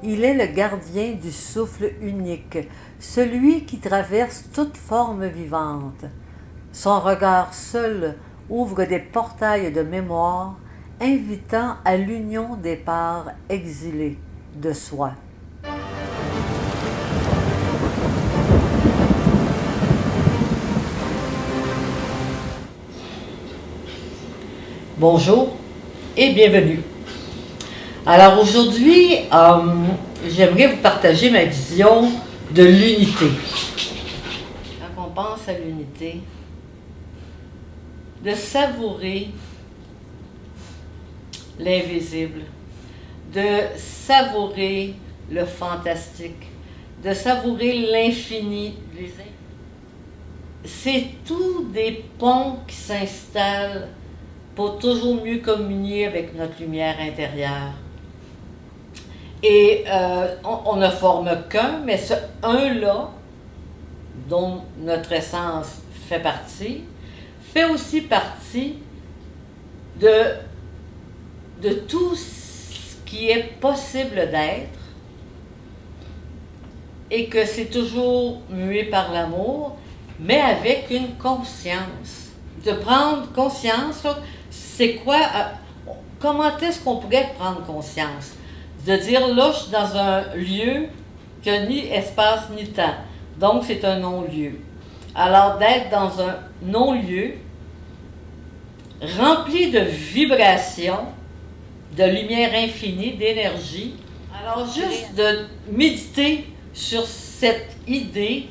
Il est le gardien du souffle unique, celui qui traverse toute forme vivante. Son regard seul ouvre des portails de mémoire, invitant à l'union des parts exilées de soi. Bonjour et bienvenue. Alors aujourd'hui, j'aimerais vous partager ma vision de l'unité. Quand on pense à l'unité, de savourer l'invisible, de savourer le fantastique, de savourer l'infini. C'est tout des ponts qui s'installent pour toujours mieux communier avec notre lumière intérieure. Et on ne forme qu'un, mais ce un-là, dont notre essence fait partie, fait aussi partie de tout ce qui est possible d'être, et que c'est toujours mué par l'amour, mais avec une conscience. De prendre conscience, c'est quoi, comment est-ce qu'on pourrait prendre conscience? De dire, là, je suis dans un lieu qui n'a ni espace ni temps. Donc, c'est un non-lieu. Alors, d'être dans un non-lieu, rempli de vibrations, de lumière infinie, d'énergie. Alors, juste de méditer sur cette idée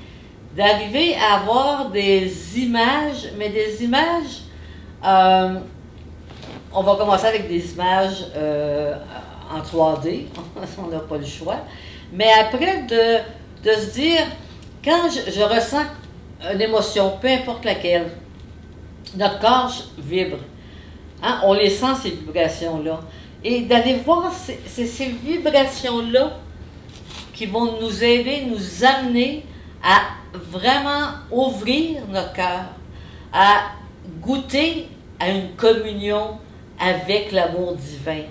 d'arriver à avoir des images, mais des images, on va commencer avec des images en 3D, on n'a pas le choix, mais après de se dire, quand je ressens une émotion, peu importe laquelle, notre corps vibre, hein, on les sent ces vibrations-là, et d'aller voir ces vibrations-là qui vont nous aider, nous amener à vraiment ouvrir notre cœur, à goûter à une communion avec l'amour divin,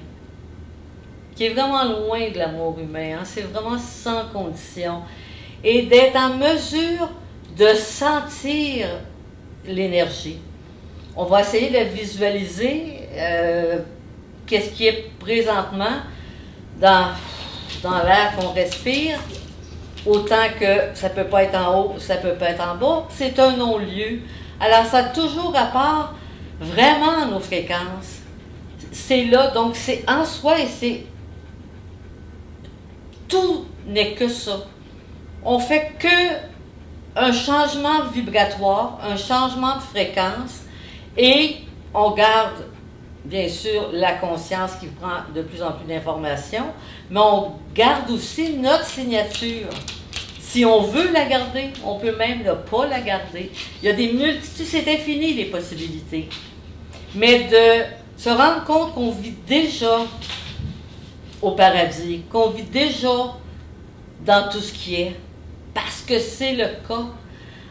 qui est vraiment loin de l'amour humain, hein? C'est vraiment sans condition, et d'être en mesure de sentir l'énergie. On va essayer de visualiser qu'est-ce qui est présentement dans l'air qu'on respire, autant que ça ne peut pas être en haut, ça ne peut pas être en bas, c'est un non-lieu. Alors ça a toujours rapport vraiment à nos fréquences. C'est là, donc c'est en soi, et c'est tout n'est que ça. On fait que un changement vibratoire, un changement de fréquence, et on garde bien sûr la conscience qui prend de plus en plus d'informations, mais on garde aussi notre signature. Si on veut la garder, on peut même ne pas la garder. Il y a des multitudes, c'est infini les possibilités. Mais de se rendre compte qu'on vit déjà au paradis, qu'on vit déjà dans tout ce qui est, parce que c'est le cas.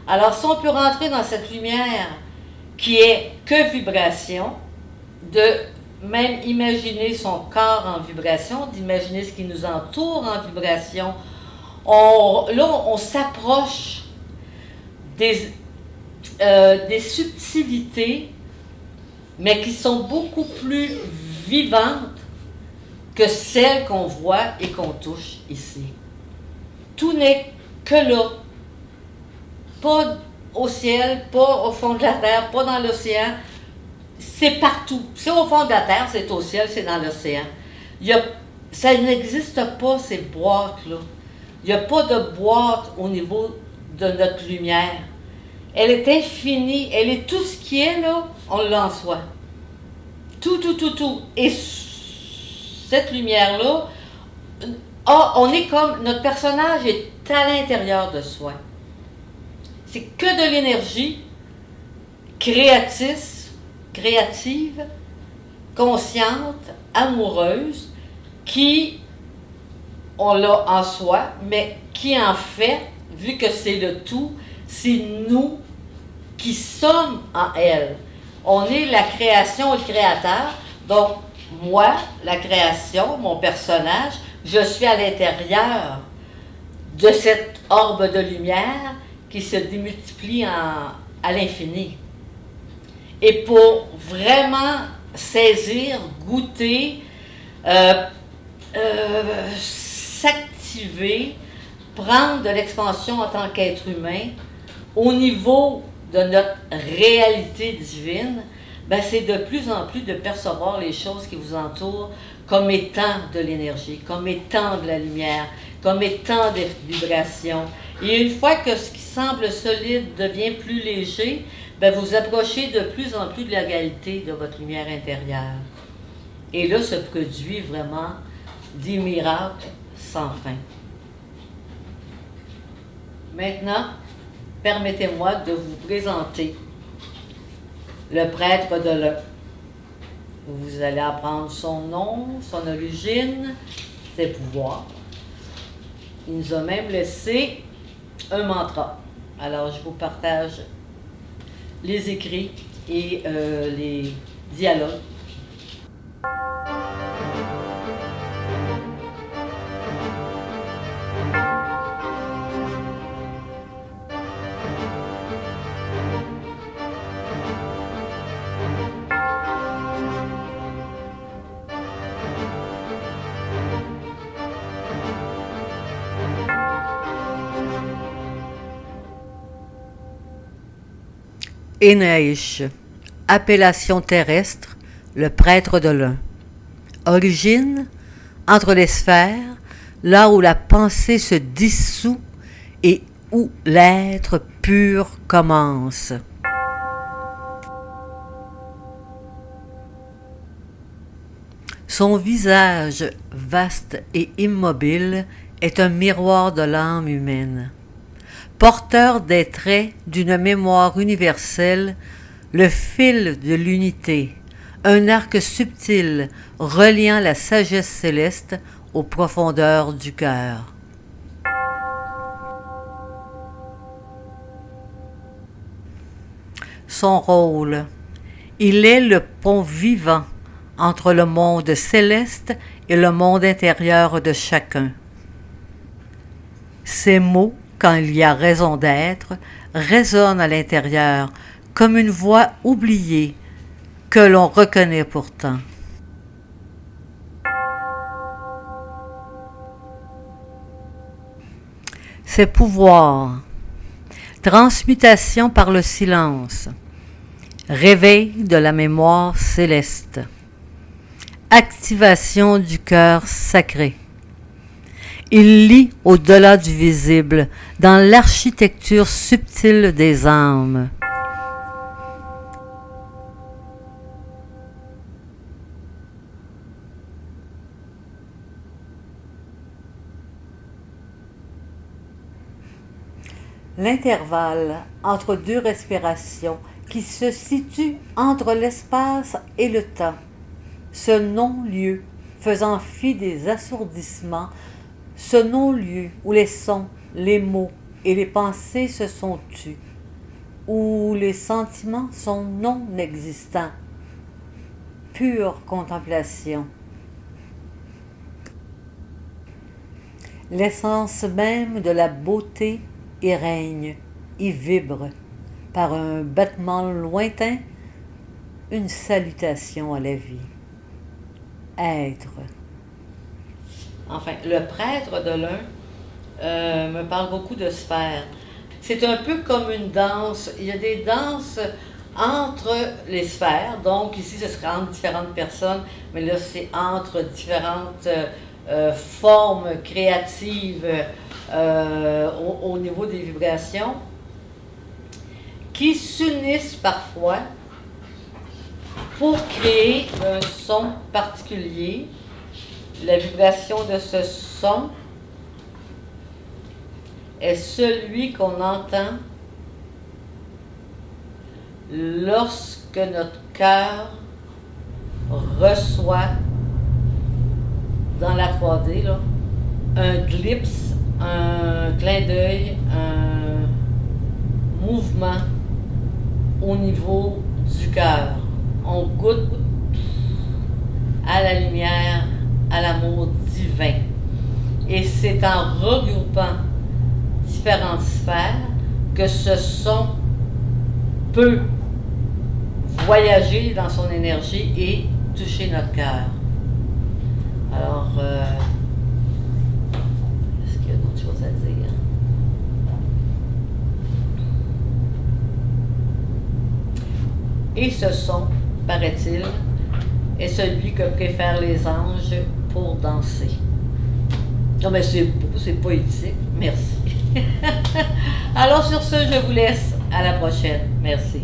Alors si on peut rentrer dans cette lumière qui est que vibration, de même imaginer son corps en vibration, d'imaginer ce qui nous entoure en vibration, on s'approche des subtilités, mais qui sont beaucoup plus vivantes que celles qu'on voit et qu'on touche ici. Tout n'est que là. Pas au ciel, pas au fond de la terre, pas dans l'océan. C'est partout. C'est au fond de la terre, c'est au ciel, c'est dans l'océan. Ça n'existe pas, ces boîtes-là. Il n'y a pas de boîte au niveau de notre lumière. Elle est infinie, elle est tout ce qui est là, on l'a en soi. Tout. Et cette lumière-là, on est comme, notre personnage est à l'intérieur de soi. C'est que de l'énergie créative, consciente, amoureuse, qui, on l'a en soi, mais qui en fait, vu que c'est le tout, c'est nous qui sommes en elle. On est la création et le créateur, donc moi, la création, mon personnage, je suis à l'intérieur de cette orbe de lumière qui se démultiplie à l'infini. Et pour vraiment saisir, goûter, s'activer, prendre de l'expansion en tant qu'être humain au niveau de notre réalité divine, ben c'est de plus en plus de percevoir les choses qui vous entourent comme étant de l'énergie, comme étant de la lumière, comme étant des vibrations. Et une fois que ce qui semble solide devient plus léger, ben vous approchez de plus en plus de la réalité de votre lumière intérieure. Et là se produit vraiment des miracles sans fin. Maintenant, permettez-moi de vous présenter le prêtre de l'un. Vous allez apprendre son nom, son origine, ses pouvoirs. Il nous a même laissé un mantra. Alors, je vous partage les écrits et les dialogues. Énaïch, appellation terrestre, le prêtre de l'un. Origine, entre les sphères, là où la pensée se dissout et où l'être pur commence. Son visage, vaste et immobile, est un miroir de l'âme humaine. Porteur des traits d'une mémoire universelle, le fil de l'unité, un arc subtil reliant la sagesse céleste aux profondeurs du cœur. Son rôle, il est le pont vivant entre le monde céleste et le monde intérieur de chacun. Ses mots, quand il y a raison d'être, résonne à l'intérieur comme une voix oubliée que l'on reconnaît pourtant. Ses pouvoirs, transmutation par le silence, réveil de la mémoire céleste, activation du cœur sacré. Il lit au-delà du visible, dans l'architecture subtile des âmes. L'intervalle entre deux respirations qui se situe entre l'espace et le temps, ce non-lieu faisant fi des assourdissements, ce non-lieu où les sons, les mots et les pensées se sont tus, où les sentiments sont non-existants, pure contemplation. L'essence même de la beauté y règne, y vibre, par un battement lointain, une salutation à la vie. Être. Enfin, le prêtre de l'un me parle beaucoup de sphères. C'est un peu comme une danse. Il y a des danses entre les sphères. Donc ici, ce serait entre différentes personnes, mais là, c'est entre différentes formes créatives au niveau des vibrations qui s'unissent parfois pour créer un son particulier. La vibration de ce son est celui qu'on entend lorsque notre cœur reçoit dans la 3D là, un glimpse, un clin d'œil, un mouvement au niveau du cœur. On goûte à la lumière, à l'amour divin. Et c'est en regroupant différentes sphères que ce son peut voyager dans son énergie et toucher notre cœur. Alors, est-ce qu'il y a d'autres choses à dire? Et ce son, paraît-il, est celui que préfèrent les anges pour danser. Non, mais c'est beau, c'est poétique. Merci. Alors, sur ce, je vous laisse. À la prochaine. Merci.